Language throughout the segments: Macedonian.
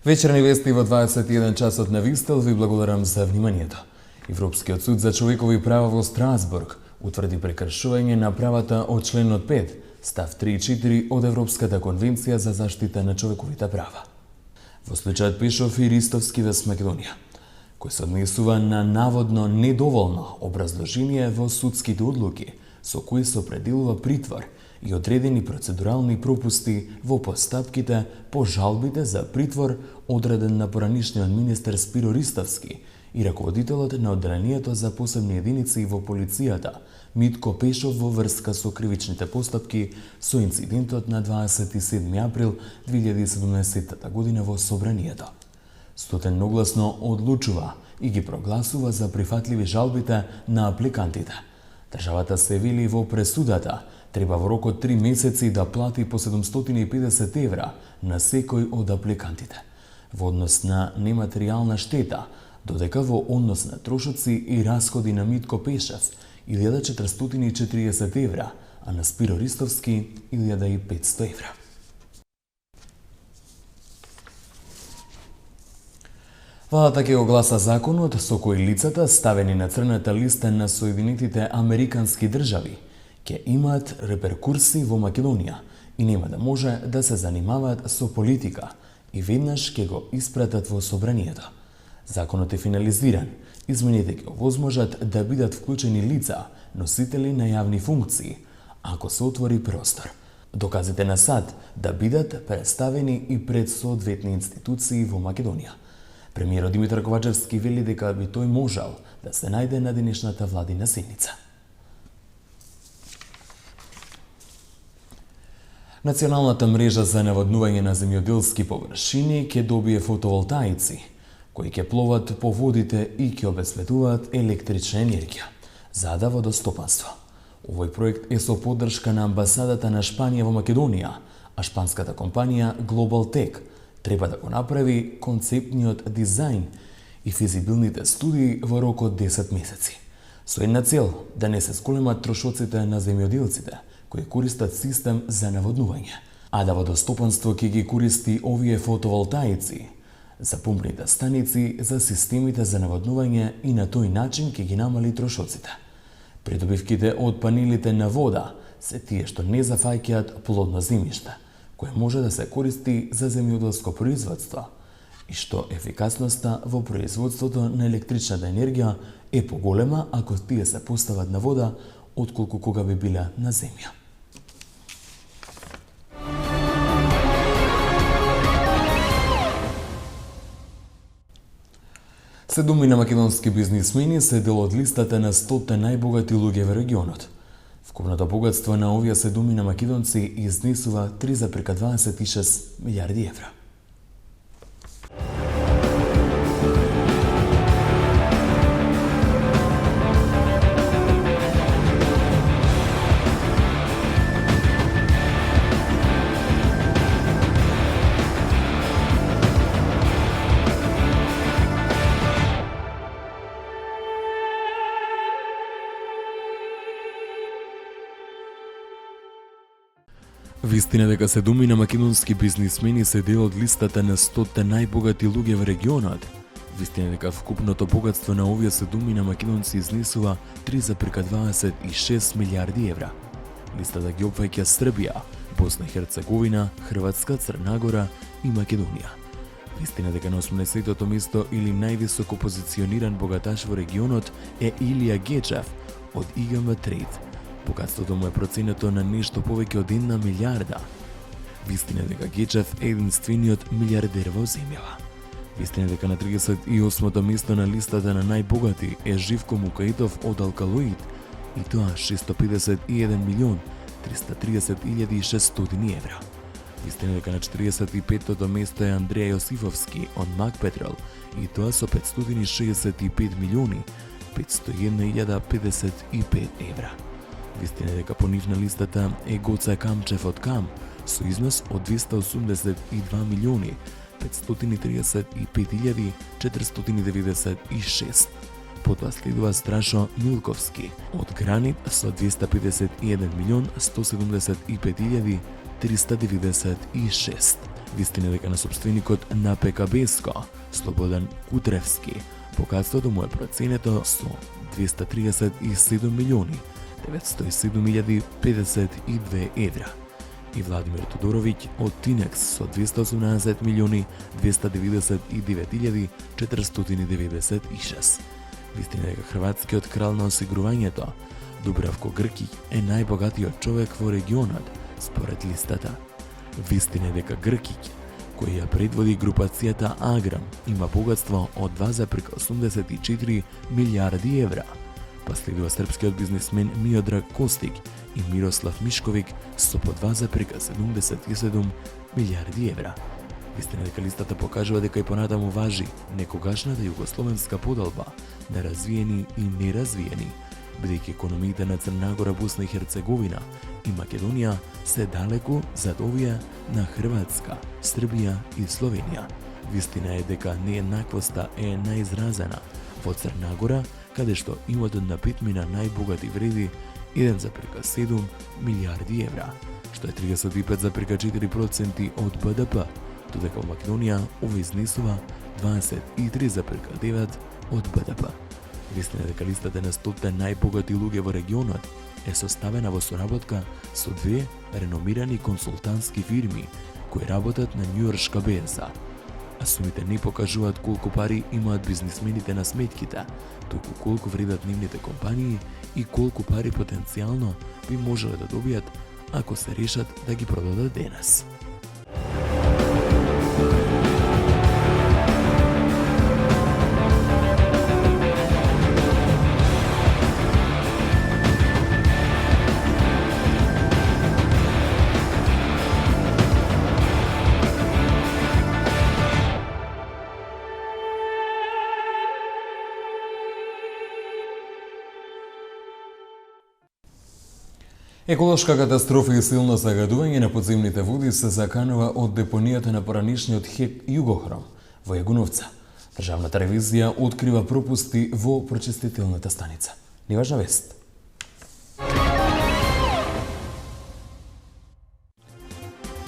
Вечерни вести во 21 часот на Вистел ви благодарам за вниманието. Европскиот суд за човекови права во Страсбург утврди прекршување на правата од членот 5, став 3 и 4 од Европската конвенција за заштита на човековите права. Во случајот Пешов и Ристовски во Македонија, кој се однесува на наводно недоволно образложение во судските одлуки, со кои се определува притвор и одредени процедурални пропусти во постапките по жалбите за притвор одреден на поранишниот министер Спиро Ристовски и раководителот на одделението за посебни единици во полицијата Митко Пешов во врска со кривичните постапки со инцидентот на 27 април 2017 година во Собранието. Судот едногласно одлучува и ги прогласува за прифатливи жалбите на апликантите. Државата се вели во пресудата треба во рок од 3 месеци да плати по 750 евра на секој од апликантите во однос на нематеријална штета, додека во однос на трошоци и расходи на Митко Пешев 1440 евра, а на Спиро Ристовски 1500 евра. Владата ќе го гласа законот со кој лицата ставени на црната листа на Соединетите Американски држави ќе имаат реперкурси во Македонија и нема да може да се занимаваат со политика и веднаш ќе го испратат во Собранието. Законот е финализиран. Измените ќе овозможат да бидат вклучени лица, носители на јавни функции, ако се отвори простор. Доказите на САД да бидат представени и пред соодветни институции во Македонија. Премиерот Димитар Ковачевски вели дека би тој можел да се најде на денешната владина седница. Националната мрежа за наводнување на земјоделски површини ќе добие фотоволтаици, кои ќе пловат по водите и ќе обезбедуваат електрична енергија за водостопанство. Овој проект е со поддршка на амбасадата на Шпанија во Македонија, а шпанската компанија Global Tech треба да го направи концептниот дизајн и физибилните студии во рок од 10 месеци. Со една цел да не се зголемат трошоците на земјоделците кои користат систем за наводнување, а да водостопанство ќе ги користи овие фотоволтаици за помпните станици за системите за наводнување и на тој начин ќе ги намали трошоците. Придобивките од панелите на вода се тие што не зафаќаат плодно земјиште, кое може да се користи за земјоделско производство и што ефикасноста во производството на електричната енергија е поголема ако тие се постават на вода отколку кога би биле на земја. Седумина македонски бизнисмени се дел од листата на 100 најбогати луѓе во регионот. Вкупното богатство на овие седумина македонци изнесува 3,26 милиарди евра. Вистина дека седумина македонски бизнисмени се дел од листата на 100 најбогати луѓе во регионот. Вистина дека вкупното богатство на овие седумина македонци изнесува 3,26 милиарди евра. Листата ги опфаќа Србија, Босна и Херцеговина, Хрватска, Црна Гора и Македонија. Вистина дека на 80-тото место или највисоко позициониран богаташ во регионот е Илија Гечев од ИГМ Трейд. Богатството му е проценето на нешто повеќе од 1 милиарда. Вистина дека Гечев е единствениот милиардер во земјава. Вистина дека на 38-то место на листата на најбогати е Живко Мукаитов од Алкалоид и тоа 651 милион 330.600 евра. Вистина дека на 45-тото место е Андреја Јосифовски од Мак Петрол и тоа со 565 милиони 501.055 евра. Вистина дека по нив на листата е Гоце Камчев од Кам со износ од 282 милиони 535.496. Потоа следува Страшо Милковски од Гранит со 251 милион 175.396. Вистина дека на собственикот на ПКБ-ско, Слободан Кутревски, богатството му е проценето со 237 милиони 907.052 евра. И Владимир Тодоровиќ од Тинекс со 218 милиони 299.496. Вистина дека хрватскиот крал на осигурувањето, Дубравко Гркиќ, е најбогатиот човек во регионот, според листата. Вистина дека Гркиќ, кој ја предводи групацијата Аграм, има богатство од 2,84 милиарди евра. Последува српскиот бизнисмен Миодраг Костик и Мирослав Мишковик со по 2,77 милиарди евра. Вистина дека листата покажува дека и понатаму важи некогашната југословенска поделба на развиени и неразвиени, бидејќи економиите на Црна Гора, Босна и Херцеговина и Македонија се далеку зад овие на Хрватска, Србија и Словенија. Вистина е дека нееднаквоста е најизразена во Црна Гора, каде што имотот на петмина најбогати вреди 1,7 милиарди евра, што е 35,4% од БДП, додека во Македонија ова изнесува 23,9% од БДП. Вистина дека листата на 100 најбогати луѓе во регионот е составена во соработка со две реномирани консултантски фирми кои работат на Њујоршка берза. А сумите не покажуваат колку пари имаат бизнисмените на сметките, туку колку вредат нивните компании и колку пари потенцијално би можеле да добијат ако се решат да ги продадат денес. Еколошка катастрофа и силно загадување на подземните води се заканува од депонијата на поранишниот ХЕК Југохром во Јагуновца. Државната ревизија открива пропусти во прочистителната станица. Неважна вест.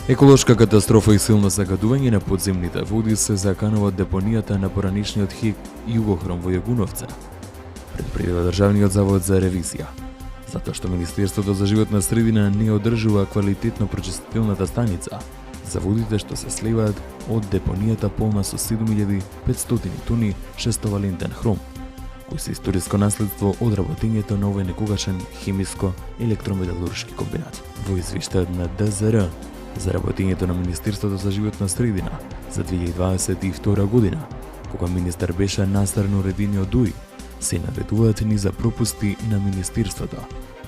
Еколошка катастрофа и силно загадување на подземните води се заканува од депонијата на поранишниот ХЕК Југохром во Јагуновца, предупредува Државниот завод за ревизија, затоа што Министерството за животна средина не одржува квалитетно прочистителната станица за водите што се сливаат од депонијата полна со 7500 тони шестовалентен хром, кој се историско наследство од работењето на овој некогашен хемиско-електрометалуршки комбинат. Во извештајот на ДЗР за работењето на Министерството за животна средина за 2022 година, кога министар беше Насар Нурединиот Дуј, се наведуваат низа пропусти на Министерството,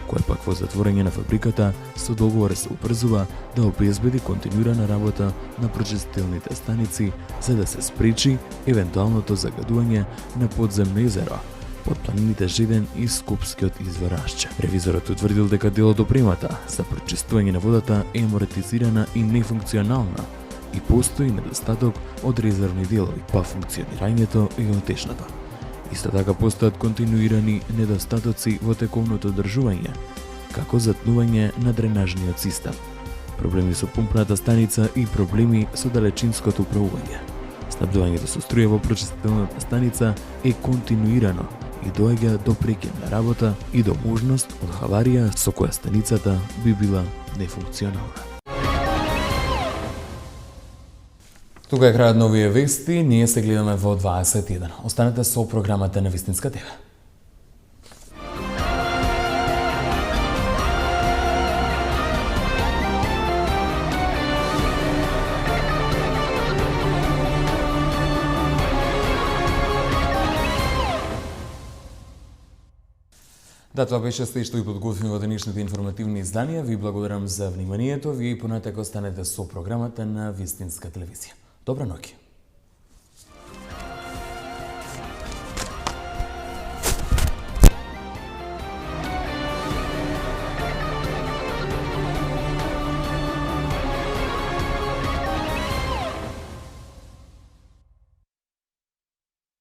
кој пак во затворање на фабриката со договор се упрзува да обезбеди континуирана работа на прочистителните станици за да се спречи евентуалното загадување на подземно езеро под планините Жеден и Скопскиот извор Рашче. Ревизорот утврдил дека дел од опремата за прочистување на водата е амортизирана и нефункционална и постои недостаток од резервни делови, па функционирањето е отешното. Исто така постојат континуирани недостатоци во тековното одржување, како затнување на дренажниот систем, проблеми со пумпната станица и проблеми со далечинското управување. Снабдувањето со струја во прочистителната станица е континуирано и доаѓа до прекинна работа и до можност од хаварија со која станицата би била нефункционална. Тука е крајот на овие вести, ние се гледаме во 21. Останете со програмата на Вистинска ТВ. Да, тоа беше се што ви подготвим во денешните информативни изданија. Ви благодарам за вниманието. Вие и понатака останете со програмата на Вистинска телевизија. Добра ноќ.